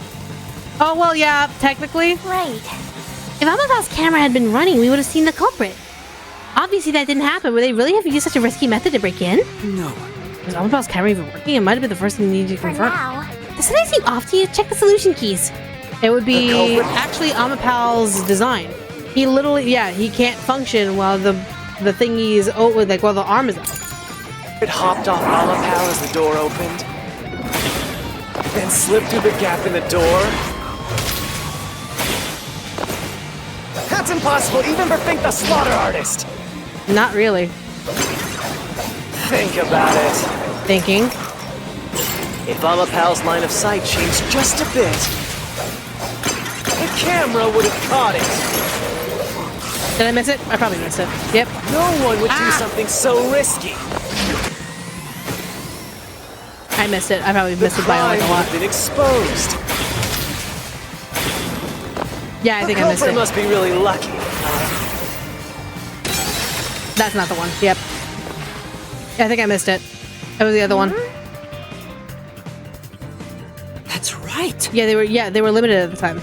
Oh, well, yeah, technically. Right. If Amapal's camera had been running, we would have seen the culprit. Obviously, that didn't happen. Would they really have used such a risky method to break in? No. Was Amapal's camera even working? It might have been the first thing you needed to For confirm. now. Does something seem off to you? Check the solution keys. It would The be culprit? actually Amapal's design. He literally, yeah, he can't function while the thingy's like while the arm is up. It hopped off Amapal as the door opened, then slipped through the gap in the door, That's impossible even for Fink the Slaughter Artist! Not really. Think about it. Thinking. If Amapal's line of sight changed just a bit, the camera would have caught it. Did I miss it? I probably missed it. Yep. No one would do something so risky. I missed it. I probably missed it by Crime like a would lot. have been exposed. Yeah, I think I missed The culprit it. must be really lucky. That's not the one. Yep. I think I missed it. It was the other one. That's right. Yeah, they were limited at the time.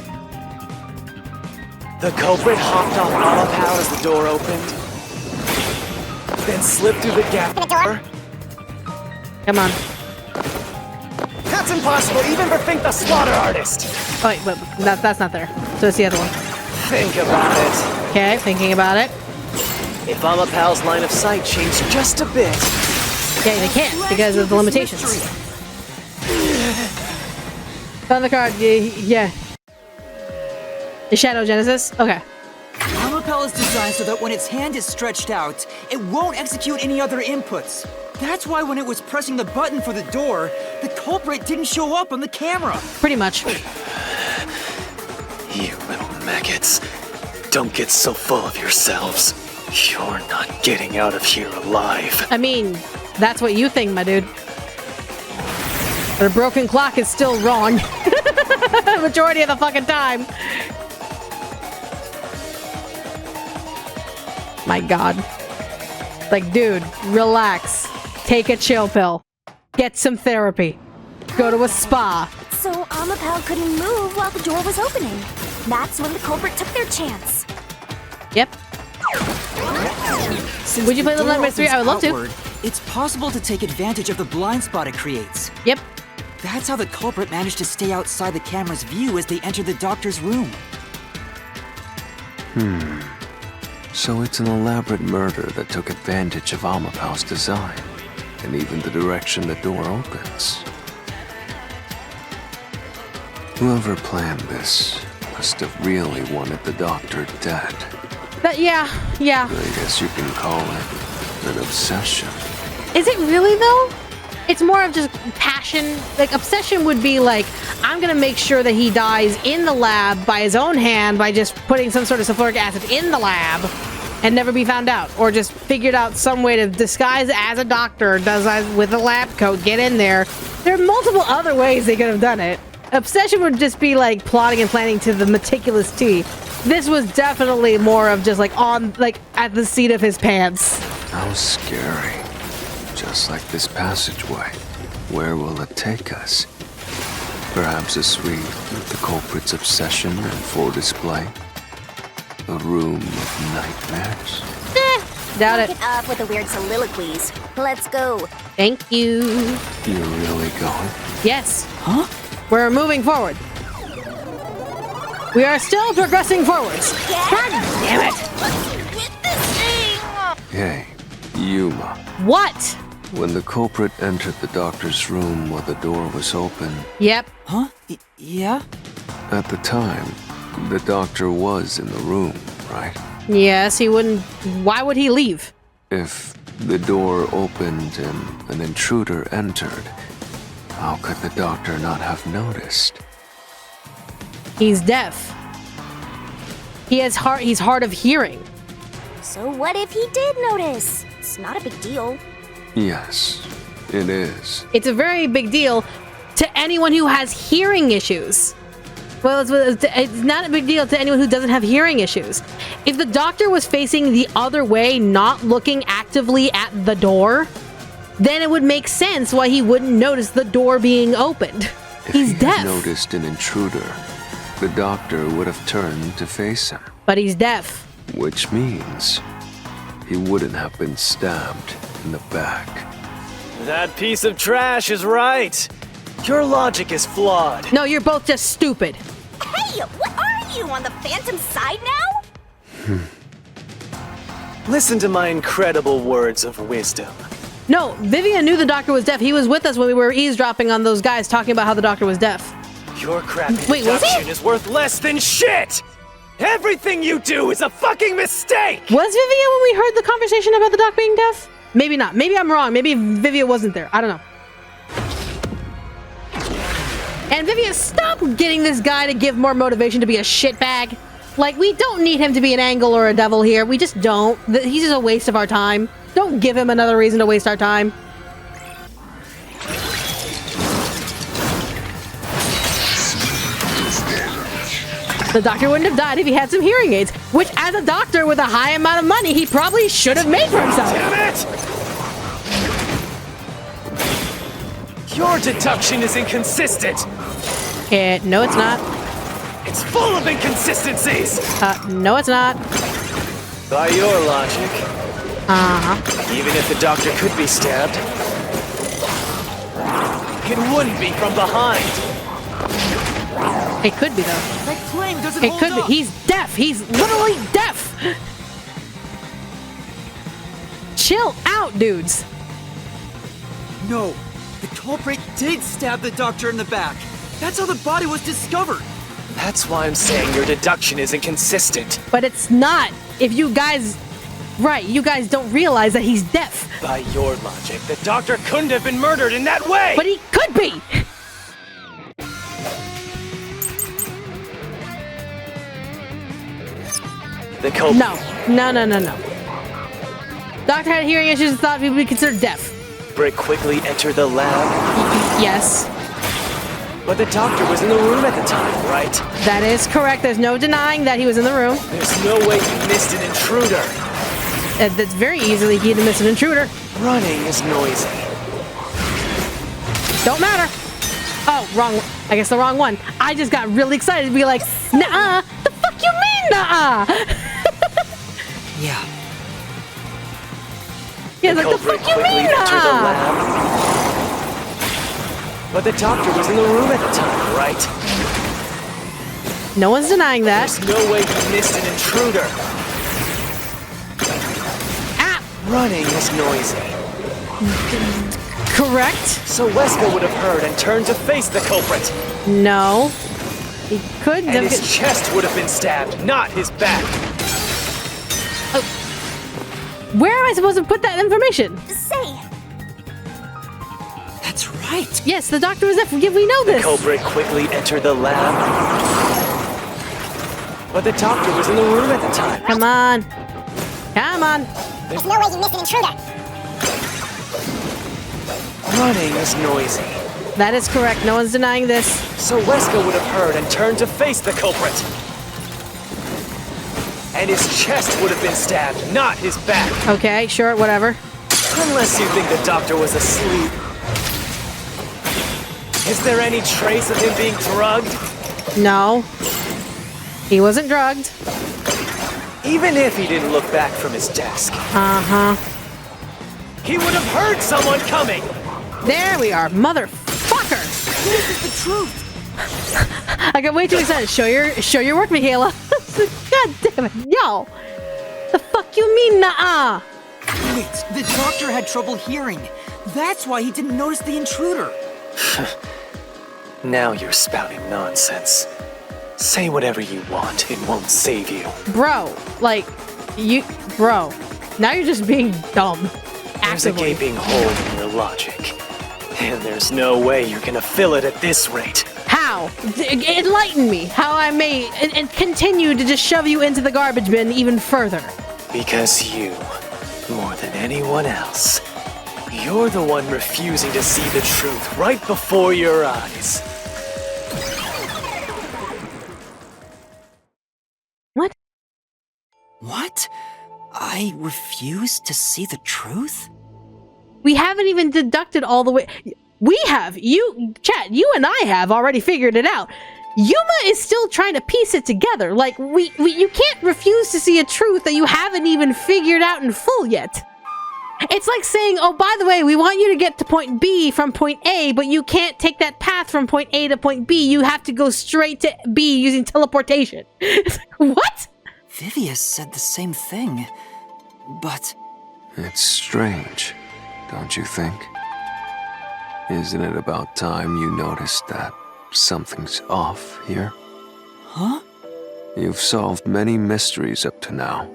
The culprit hopped off Amapal as the door opened, then slipped through the gap. Come on. That's impossible even for Fink the Slaughter Artist. Oh wait, but that's not there. So it's the other one. Think about it. Okay, thinking about it. If Amapal's line of sight changed just a bit, Yeah, they can't because of the limitations. Found the card. Yeah. The Shadow Genesis? Okay. Amapel is designed so that when its hand is stretched out, it won't execute any other inputs. That's why when it was pressing the button for the door, the culprit didn't show up on the camera. Pretty much. you little maggots, don't get so full of yourselves. You're not getting out of here alive. I mean, that's what you think, my dude. But a broken clock is still wrong. Majority of the fucking time. My god. Like, dude, relax. Take a chill pill. Get some therapy. Go to a spa. So Amapal couldn't move while the door was opening. That's when the culprit took their chance. Yep. Since Would you the play Little door Nightmares 3? I would love opens to. outward, it's possible to take advantage of the blind spot it creates. Yep. That's how the culprit managed to stay outside the camera's view as they entered the doctor's room. So it's an elaborate murder that took advantage of Amapal's design, and even the direction the door opens. Whoever planned this must have really wanted the doctor dead. Yeah. I guess you can call it an obsession. Is it really, though? It's more of just passion. Like, obsession would be like, I'm gonna make sure that he dies in the lab by his own hand by just putting some sort of sulfuric acid in the lab and never be found out. Or just figured out some way to disguise as a doctor, does with a lab coat, get in there. There are multiple other ways they could have done it. Obsession would just be like plotting and planning to the meticulous T. This was definitely more of just like at the seat of his pants. How scary. Just like this passageway. Where will it take us? Perhaps a suite with the culprit's obsession in full display? A room of nightmares? Doubt Look it. it up with the weird soliloquies. Let's go. Thank you. You're really going? Yes. Huh? We're moving forward. We are still progressing forwards. God damn it. With this thing! Hey, Yuma. What? When the culprit entered the doctor's room while the door was open, Yep. Huh? Yeah? at the time, the doctor was in the room, right? Yes, he wouldn't. Why would he leave? If the door opened and an intruder entered, how could the doctor not have noticed? He's deaf. He's hard of hearing. So what if he did notice? It's not a big deal. Yes, it is. It's a very big deal to anyone who has hearing issues. Well, it's not a big deal to anyone who doesn't have hearing issues. If the doctor was facing the other way, not looking actively at the door, then it would make sense why he wouldn't notice the door being opened. If He's he deaf. had noticed an intruder, the doctor would have turned to face him, But he's deaf. which means he wouldn't have been stabbed in the back. That piece of trash is right. Your logic is flawed. No, you're both just stupid. Hey, what are you, on the Phantom side now? Listen to my incredible words of wisdom. No, Vivian knew the doctor was deaf. He was with us when we were eavesdropping on those guys talking about how the doctor was deaf. Your crappy Wait, was he? deduction is worth less than shit! Everything you do is a fucking mistake! Was Vivia when we heard the conversation about the doc being deaf? Maybe not. Maybe I'm wrong. Maybe Vivia wasn't there. I don't know. And Vivia, stop getting this guy to give more motivation to be a shitbag. Like, we don't need him to be an angle or a devil here. We just don't. He's just a waste of our time. Don't give him another reason to waste our time. The doctor wouldn't have died if he had some hearing aids, which as a doctor with a high amount of money, he probably should have made for himself. Damn it! Your deduction is inconsistent. No, it's not. It's full of inconsistencies. No, it's not. By your logic, even if the doctor could be stabbed, it wouldn't be from behind. It could be, though. That claim doesn't It hold could be. up. He's deaf. He's literally deaf. Chill out, dudes. No, the culprit did stab the doctor in the back. That's how the body was discovered. That's why I'm saying your deduction is inconsistent. But it's not. If you guys... Right, you guys don't realize that he's deaf. By your logic, the doctor couldn't have been murdered in that way! But he could be. The culprit... No. Doctor had hearing issues and thought he would be considered deaf. Brick quickly entered the lab, Yes, but the doctor was in the room at the time, right? that is correct. There's no denying that he was in the room. There's no way he missed an intruder. That's very easily he'd have missed an intruder. Running is noisy. Don't matter. Oh, wrong. I guess the wrong one. I just got really excited to be like, nuh-uh. The fuck you mean, nuh-uh? Yeah. He's like, the culprit fuck you quickly mean, entered the nuh-uh? lab, but the doctor was in the room at the time, right? No one's denying that. There's no way he missed an intruder. Ah, Running is noisy. correct. So Wesker would have heard and turned to face the culprit. No. He couldn't And have... his chest would have been stabbed, not his back. Where am I supposed to put that information? Say, That's right. Yes, the doctor was deaf. We know The this. culprit quickly entered the lab, but the doctor was in the room at the time. Come on. Come on. there's no way you missed an intruder. Running is noisy. That is correct. No one's denying this. So Wesker would have heard and turned to face the culprit. And his chest would have been stabbed, not his back. Okay, sure, whatever. Unless you think the doctor was asleep. Is there any trace of him being drugged? No. He wasn't drugged. Even if he didn't look back from his desk, Uh-huh. he would have heard someone coming. There we are, motherfucker! This is the truth. I got way too excited. Show your work, Michaela. God damn it, y'all. The fuck you mean, nuh-uh? Wait, the doctor had trouble hearing. That's why he didn't notice the intruder. Now you're spouting nonsense. Say whatever you want, it won't save you. Bro, bro. Now you're just being dumb. There's a Actively. gaping hole in your logic. And there's no way you're gonna fill it at this rate. How? Enlighten me. How I may and continue to just shove you into the garbage bin even further. Because you, more than anyone else, you're the one refusing to see the truth right before your eyes. What? What? I refuse to see the truth? We haven't even deducted all the way. We have. You, chat, you and I have already figured it out. Yuma is still trying to piece it together. Like, you can't refuse to see a truth that you haven't even figured out in full yet. It's like saying, oh, by the way, we want you to get to point B from point A, but you can't take that path from point A to point B. You have to go straight to B using teleportation. It's like, what? Vivia said the same thing, but... It's strange, don't you think? Isn't it about time you noticed that something's off here? Huh? You've solved many mysteries up to now,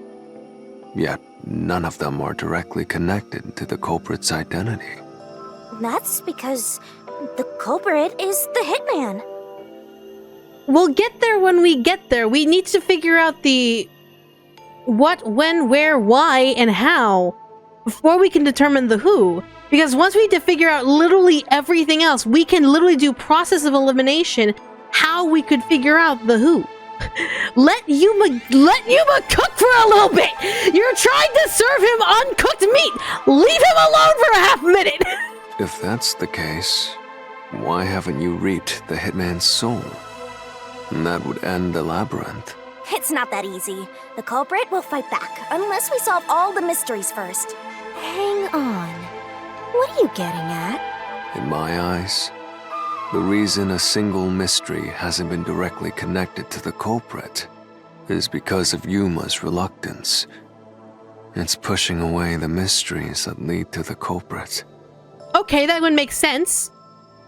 yet none of them are directly connected to the culprit's identity. That's because the culprit is the hitman. We'll get there when we get there. We need to figure out the what, when, where, why, and how before we can determine the who. Because once we need to figure out literally everything else, we can literally do process of elimination how we could figure out the who. Let Yuma cook for a little bit. You're trying to serve him uncooked meat. Leave him alone for a half minute. If that's the case, why haven't you reaped the hitman's soul? And that would end the labyrinth. It's not that easy. The culprit will fight back unless we solve all the mysteries first. Hang on. What are you getting at? In my eyes, the reason a single mystery hasn't been directly connected to the culprit is because of Yuma's reluctance. It's pushing away the mysteries that lead to the culprit. Okay, that would make sense.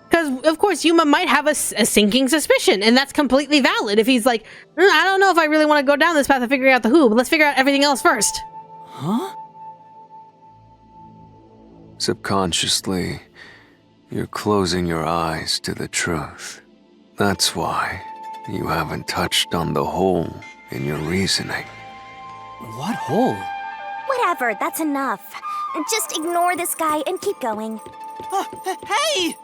Because, of course, Yuma might have a sinking suspicion, and that's completely valid. If he's like, I don't know if I really want to go down this path of figuring out the who, but let's figure out everything else first. Huh? Subconsciously, you're closing your eyes to the truth. That's why you haven't touched on the hole in your reasoning. What hole? Whatever, that's enough. Just ignore this guy and keep going. Hey!